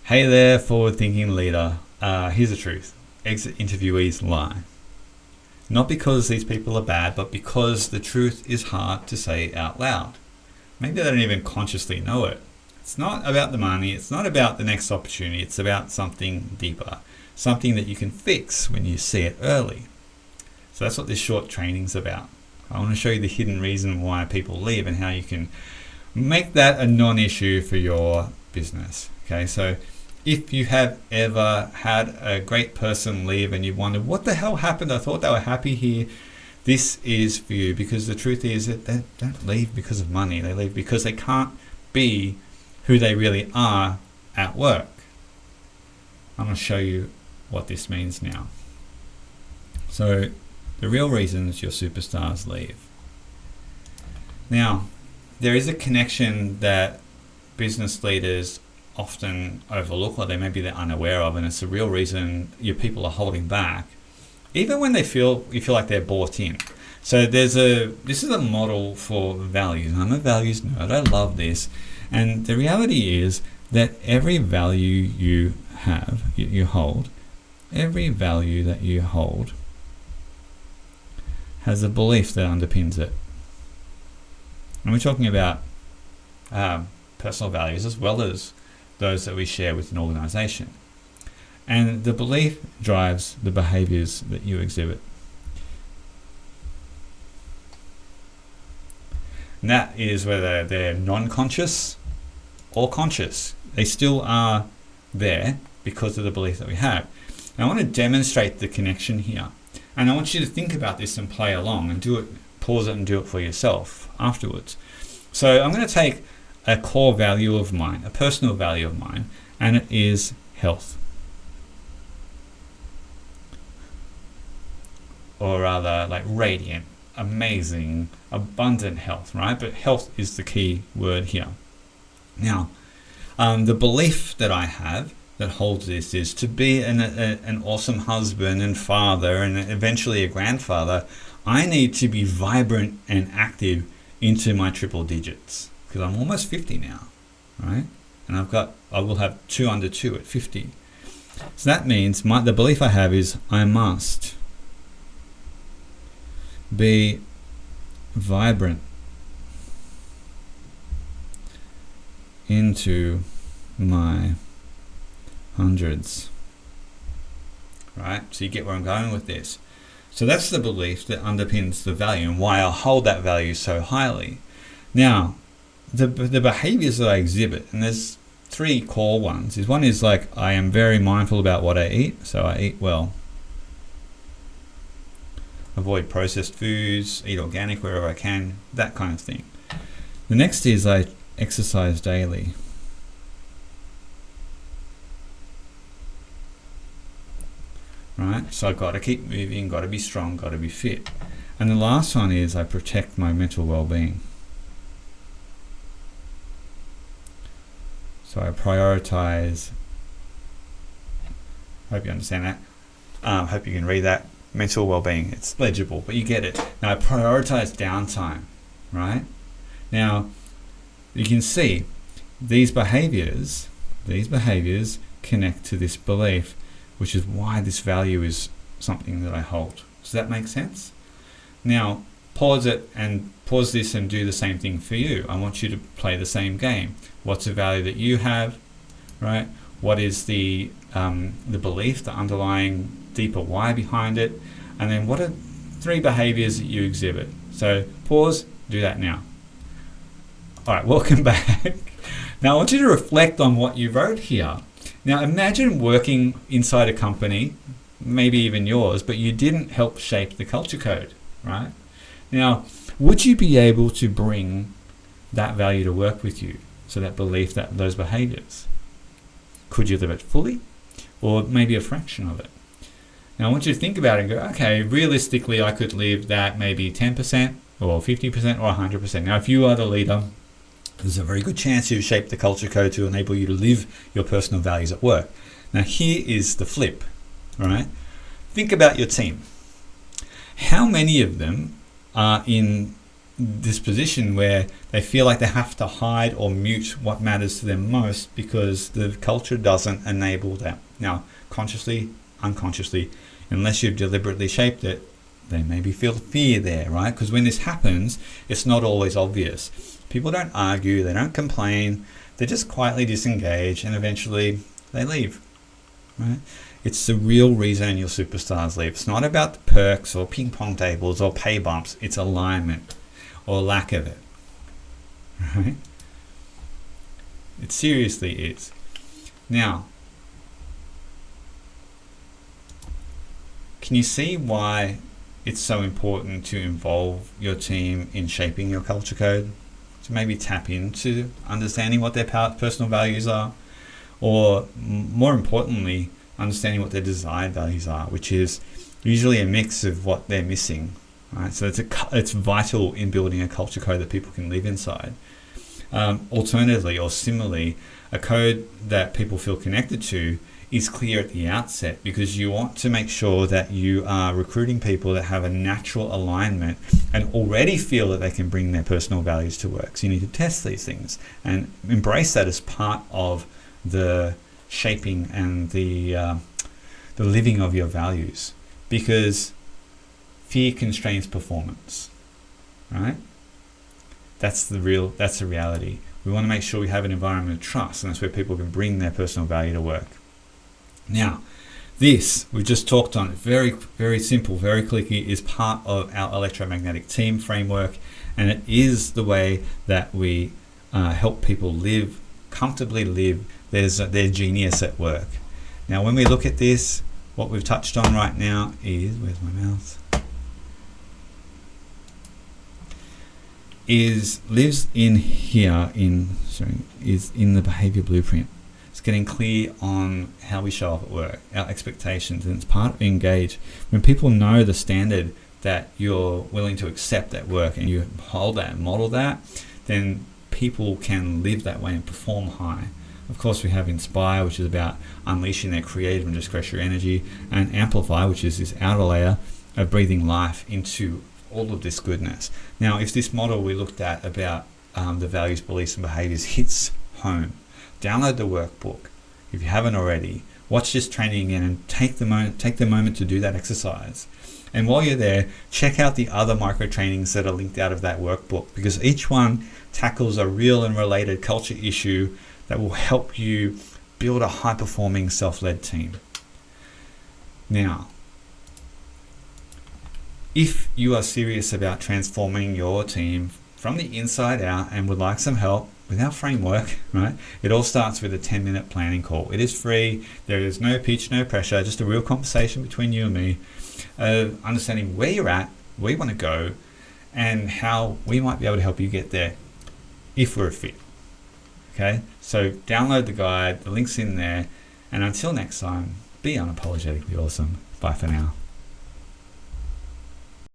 Hey there, forward-thinking leader. Here's the truth. Exit interviewees lie. Not because these people are bad, but because the truth is hard to say out loud. Maybe they don't even consciously know it. It's not about the money. It's not about the next opportunity. It's about something deeper. Something that you can fix when you see it early. So that's what this short training's about. I want to show you the hidden reason why people leave and how you can make that a non-issue for your business. Okay, so if you have ever had a great person leave and you wondered what the hell happened, I thought they were happy here, this is for you, because the truth is that they don't leave because of money. They leave because they can't be who they really are at work. I'm going to show you what this means now. So the real reasons your superstars leave. Now, there is a connection that business leaders often overlook, or they're unaware of, and it's the real reason your people are holding back, even when you feel like they're bought in. So this is a model for values. I'm a values nerd. I love this, and the reality is that every value you have, you hold, every value that you hold has a belief that underpins it. And we're talking about personal values as well as those that we share with an organization. And the belief drives the behaviors that you exhibit. And that is whether they're non-conscious or conscious. They still are there because of the belief that we have. And I want to demonstrate the connection here. And I want you to think about this and play along and do it, pause it and do it for yourself afterwards. So I'm going to take a core value of mine, a personal value of mine, and it is health. Or rather, like radiant, amazing, abundant health, right? But health is the key word here. Now, the belief that I have that holds this is to be an awesome husband and father and eventually a grandfather, I need to be vibrant and active into my triple digits. Because I'm almost 50 now, right? And I will have 2 under 2 at 50. So that means the belief I have is I must be vibrant into my hundreds, right? So you get where I'm going with this. So that's the belief that underpins the value and why I hold that value so highly. Now, the behaviors that I exhibit, and there's 3 core ones, is one is like I am very mindful about what I eat, so I eat well. Avoid processed foods, eat organic wherever I can, that kind of thing. The next is I exercise daily. Right? So I've got to keep moving, got to be strong, got to be fit. And the last one is I protect my mental well-being. So I prioritize, hope you understand that, hope you can read that, mental well-being, it's legible, but you get it. Now I prioritize downtime, right? Now, you can see these behaviors connect to this belief, which is why this value is something that I hold. Does that make sense? Now, pause this and do the same thing for you. I want you to play the same game. What's the value that you have, right? What is the belief, the underlying deeper why behind it? And then what are 3 behaviors that you exhibit? So pause, do that now. All right, welcome back. Now I want you to reflect on what you wrote here. Now imagine working inside a company, maybe even yours, but you didn't help shape the culture code, right? Now, would you be able to bring that value to work with you? So that belief, that those behaviors. Could you live it fully? Or maybe a fraction of it? Now I want you to think about it and go, okay, realistically I could live that maybe 10% or 50% or 100%. Now if you are the leader, there's a very good chance you've shaped the culture code to enable you to live your personal values at work. Now here is the flip, right? Think about your team. How many of them are in this position where they feel like they have to hide or mute what matters to them most because the culture doesn't enable that. Now, consciously, unconsciously, unless you've deliberately shaped it, they maybe feel fear there, right? Because when this happens, it's not always obvious. People don't argue, they don't complain, they just quietly disengage, and eventually they leave, right? It's the real reason your superstars leave. It's not about the perks or ping pong tables or pay bumps. It's alignment or lack of it, right? It seriously is. Now, can you see why it's so important to involve your team in shaping your culture code? To maybe tap into understanding what their personal values are, or more importantly, understanding what their desired values are, which is usually a mix of what they're missing, right? So it's vital in building a culture code that people can live inside. Alternatively, or similarly, a code that people feel connected to is clear at the outset, because you want to make sure that you are recruiting people that have a natural alignment and already feel that they can bring their personal values to work. So you need to test these things and embrace that as part of the shaping and the living of your values, because fear constrains performance, right? That's the reality. We want to make sure we have an environment of trust, and that's where people can bring their personal value to work. Now, this we just talked on, very, very simple, very clicky, is part of our electromagnetic team framework, and it is the way that we help people comfortably live their genius at work. Now, when we look at this, what we've touched on right now is, where's my mouse? Is in the behavior blueprint. It's getting clear on how we show up at work, our expectations, and it's part of engage. When people know the standard that you're willing to accept at work and you hold that and model that, then people can live that way and perform high. Of course, we have Inspire, which is about unleashing their creative and discretionary energy, and Amplify, which is this outer layer of breathing life into all of this goodness. Now, if this model we looked at about the values, beliefs, and behaviors hits home, download the workbook if you haven't already. Watch this training again and take the moment to do that exercise. And while you're there, check out the other micro trainings that are linked out of that workbook, because each one tackles a real and related culture issue that will help you build a high-performing self-led team. Now, if you are serious about transforming your team from the inside out and would like some help with our framework, right? It all starts with a 10-minute planning call. It is free. There is no pitch, no pressure, just a real conversation between you and me, understanding where you're at, where you want to go, and how we might be able to help you get there if we're a fit. Okay? So download the guide, the link's in there, and until next time, be unapologetically awesome. Bye for now.